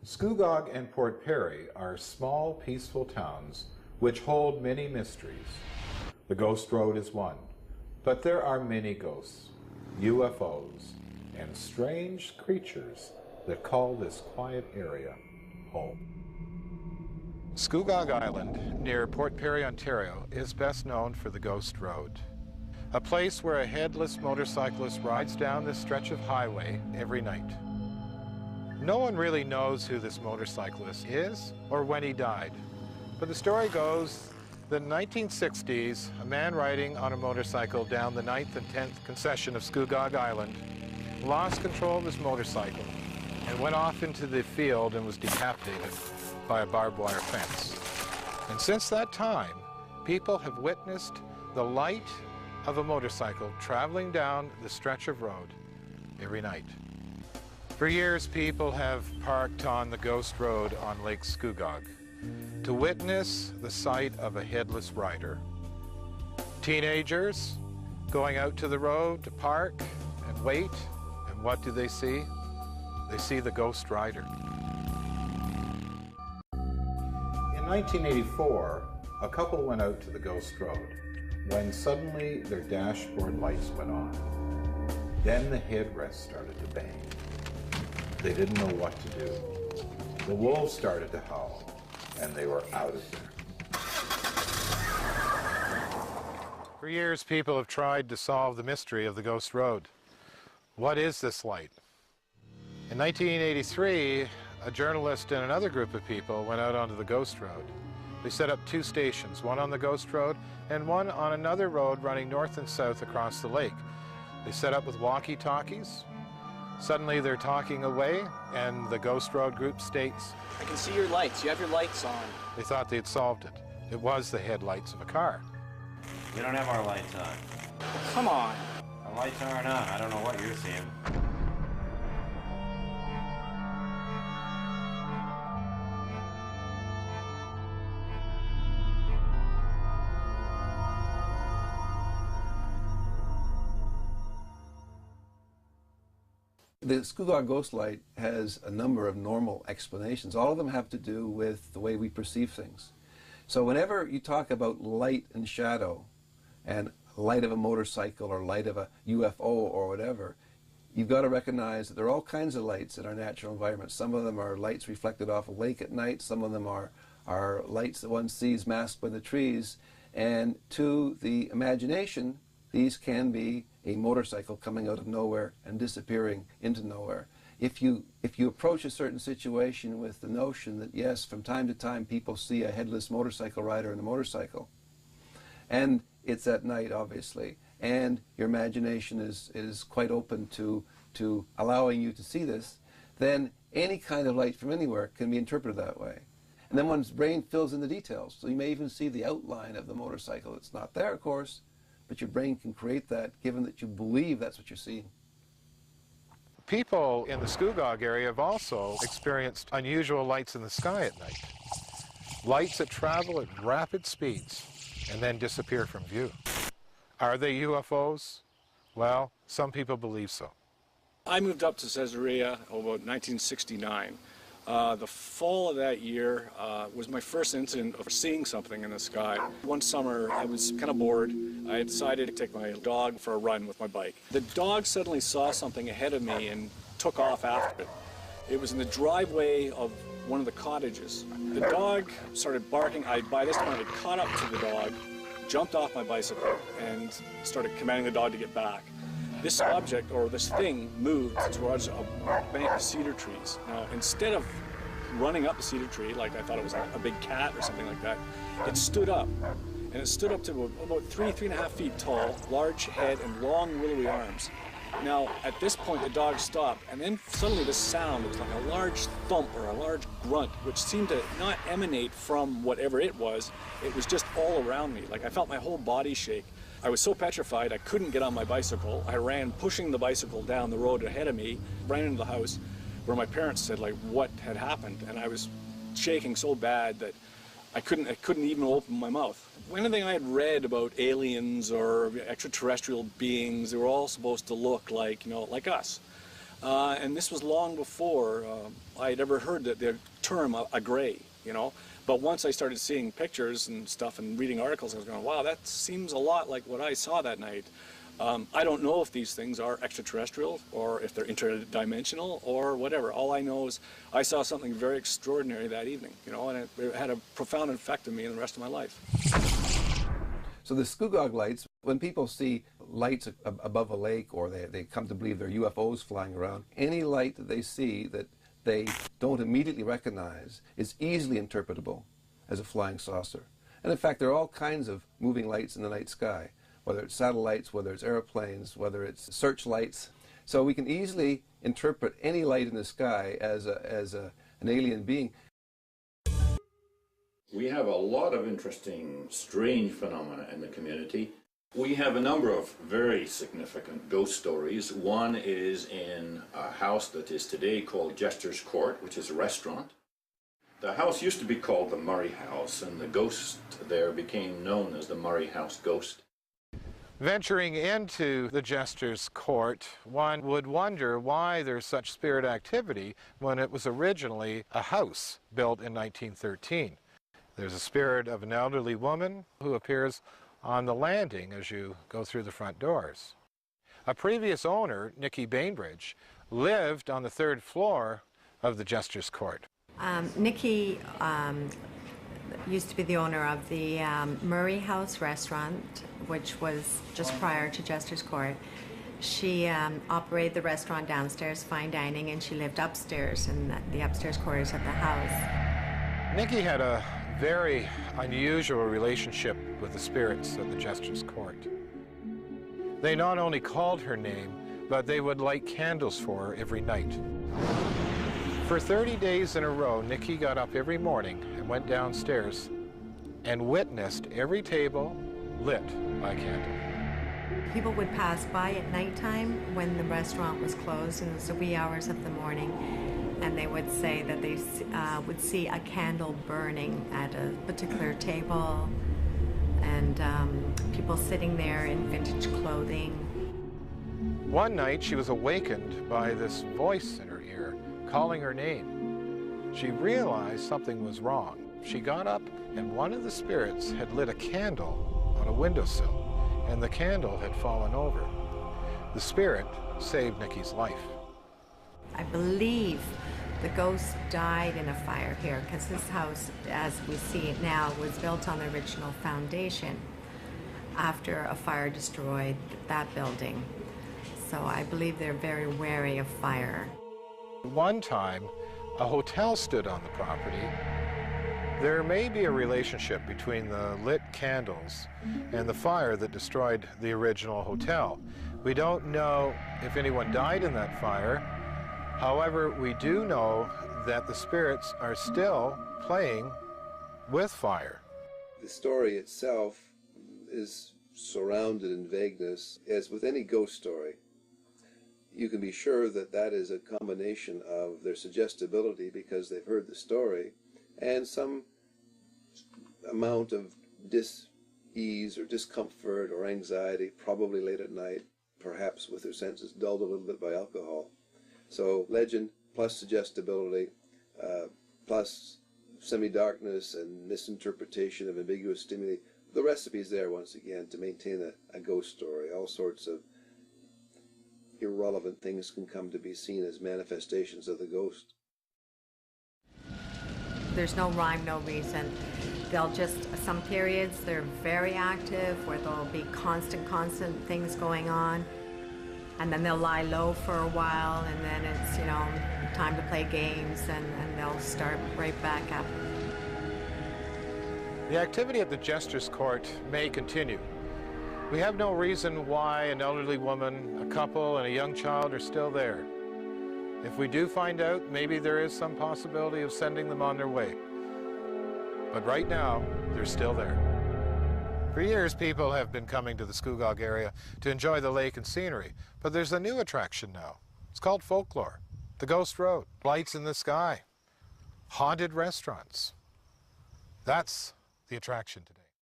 Scugog and Port Perry are small, peaceful towns which hold many mysteries. The Ghost Road is one, but there are many ghosts, UFOs, and strange creatures that call this quiet area home. Scugog Island, near Port Perry, Ontario, is best known for the Ghost Road, a place where a headless motorcyclist rides down this stretch of highway every night. No one really knows who this motorcyclist is or when he died, but the story goes that in the 1960s, a man riding on a motorcycle down the 9th and 10th concession of Scugog Island lost control of his motorcycle and went off into the field and was decapitated by a barbed wire fence. And since that time, people have witnessed the light of a motorcycle traveling down the stretch of road every night. For years, people have parked on the Ghost Road on Lake Scugog to witness the sight of a headless rider. Teenagers going out to the road to park and wait, and what do they see? They see the Ghost Rider. In 1984, a couple went out to the Ghost Road when suddenly their dashboard lights went on. Then the headrest started to bang. They didn't know what to do. The wolves started to howl, and they were out of there. For years, people have tried to solve the mystery of the Ghost Road. What is this light? In 1983, a journalist and another group of people went out onto the Ghost Road. They set up two stations, one on the Ghost Road and one on another road running north and south across the lake. They set up with walkie-talkies. Suddenly they're talking away, and the Ghost Road group states, "I can see your lights. You have your lights on." They thought they'd solved it. It was the headlights of a car. We don't have our lights on. Come on. Our lights aren't on. I don't know what you're seeing. The Scugog ghost light has a number of normal explanations. All of them have to do with the way we perceive things. So whenever you talk about light and shadow, and light of a motorcycle or light of a UFO or whatever, you've got to recognize that there are all kinds of lights in our natural environment. Some of them are lights reflected off a lake at night. Some of them are lights that one sees masked by the trees. And to the imagination, these can be a motorcycle coming out of nowhere and disappearing into nowhere. If you approach a certain situation with the notion that, yes, from time to time people see a headless motorcycle rider in a motorcycle, and it's at night, obviously, and your imagination is quite open to allowing you to see this, then any kind of light from anywhere can be interpreted that way. And then one's brain fills in the details. So you may even see the outline of the motorcycle. It's not there, of course, but your brain can create that given that you believe that's what you're seeing. People in the Scugog area have also experienced unusual lights in the sky at night. Lights that travel at rapid speeds and then disappear from view. Are they UFOs? Well, some people believe so. I moved up to Caesarea about 1969. The fall of that year was my first incident of seeing something in the sky. One summer, I was kind of bored. I decided to take my dog for a run with my bike. The dog suddenly saw something ahead of me and took off after it. It was in the driveway of one of the cottages. The dog started barking. By this time, I had caught up to the dog, jumped off my bicycle, and started commanding the dog to get back. This object, or this thing, moved towards a bank of cedar trees. Now, instead of running up the cedar tree, like I thought it was a big cat or something like that, it stood up. And it stood up to about 3.5 feet tall, large head and long willowy arms. Now, at this point, the dog stopped, and then suddenly this sound, it was like a large thump or a large grunt, which seemed to not emanate from whatever it was just all around me. Like I felt my whole body shake. I was so petrified I couldn't get on my bicycle. I ran pushing the bicycle down the road ahead of me, ran into the house where my parents said like what had happened, and I was shaking so bad that I couldn't even open my mouth. Anything I had read about aliens or extraterrestrial beings, they were all supposed to look like, like us. And this was long before I had ever heard the term a gray, you know. But once I started seeing pictures and stuff and reading articles, I was going, wow, that seems a lot like what I saw that night. I don't know if these things are extraterrestrial or if they're interdimensional or whatever. All I know is I saw something very extraordinary that evening, you know, and it had a profound effect on me and the rest of my life. So the Scugog lights, when people see lights above a lake or they come to believe they're UFOs flying around, any light that they see that they don't immediately recognize is easily interpretable as a flying saucer. And in fact, there are all kinds of moving lights in the night sky, whether it's satellites, whether it's airplanes, whether it's searchlights. So we can easily interpret any light in the sky as an alien being. We have a lot of interesting, strange phenomena in the community. We have a number of very significant ghost stories. One is in a house that is today called Jester's Court, which is a restaurant. The house used to be called the Murray House, and the ghost there became known as the Murray House Ghost. Venturing into the Jester's Court, one would wonder why there's such spirit activity when it was originally a house built in 1913. There's a spirit of an elderly woman who appears on the landing as you go through the front doors. A previous owner, Nicky Bainbridge, lived on the 3rd floor of the Jester's Court. Nicky used to be the owner of the Murray House restaurant, which was just prior to Jester's Court. She operated the restaurant downstairs, fine dining, and she lived upstairs in the upstairs quarters of the house. Nicky had a very unusual relationship with the spirits of the Jester's Court. They not only called her name, but they would light candles for her every night. For 30 days in a row, Nicky got up every morning and went downstairs and witnessed every table lit by a candle. People would pass by at nighttime when the restaurant was closed in the wee hours of the morning, and they would say that they would see a candle burning at a particular table, and people sitting there in vintage clothing. One night she was awakened by this voice in her ear calling her name. She realized something was wrong. She got up, and one of the spirits had lit a candle on a windowsill, and the candle had fallen over. The spirit saved Nicky's life. I believe the ghost died in a fire here, because this house, as we see it now, was built on the original foundation after a fire destroyed that building. So I believe they're very wary of fire. One time, a hotel stood on the property. There may be a relationship between the lit candles and the fire that destroyed the original hotel. We don't know if anyone died in that fire. However, we do know that the spirits are still playing with fire. The story itself is surrounded in vagueness, as with any ghost story. You can be sure that that is a combination of their suggestibility because they've heard the story and some amount of dis-ease or discomfort or anxiety, probably late at night, perhaps with their senses dulled a little bit by alcohol. So legend plus suggestibility plus semi-darkness and misinterpretation of ambiguous stimuli. The recipe's there once again to maintain a ghost story. All sorts of irrelevant things can come to be seen as manifestations of the ghost. There's no rhyme, no reason. They'll just, some periods they're very active where there'll be constant things going on, and then they'll lie low for a while, and then it's, you know, time to play games, and they'll start right back up. The activity at the Jester's Court may continue. We have no reason why an elderly woman, a couple, and a young child are still there. If we do find out, maybe there is some possibility of sending them on their way. But right now, they're still there. For years, people have been coming to the Scugog area to enjoy the lake and scenery, but there's a new attraction now. It's called folklore. The Ghost Road, lights in the sky, haunted restaurants. That's the attraction today.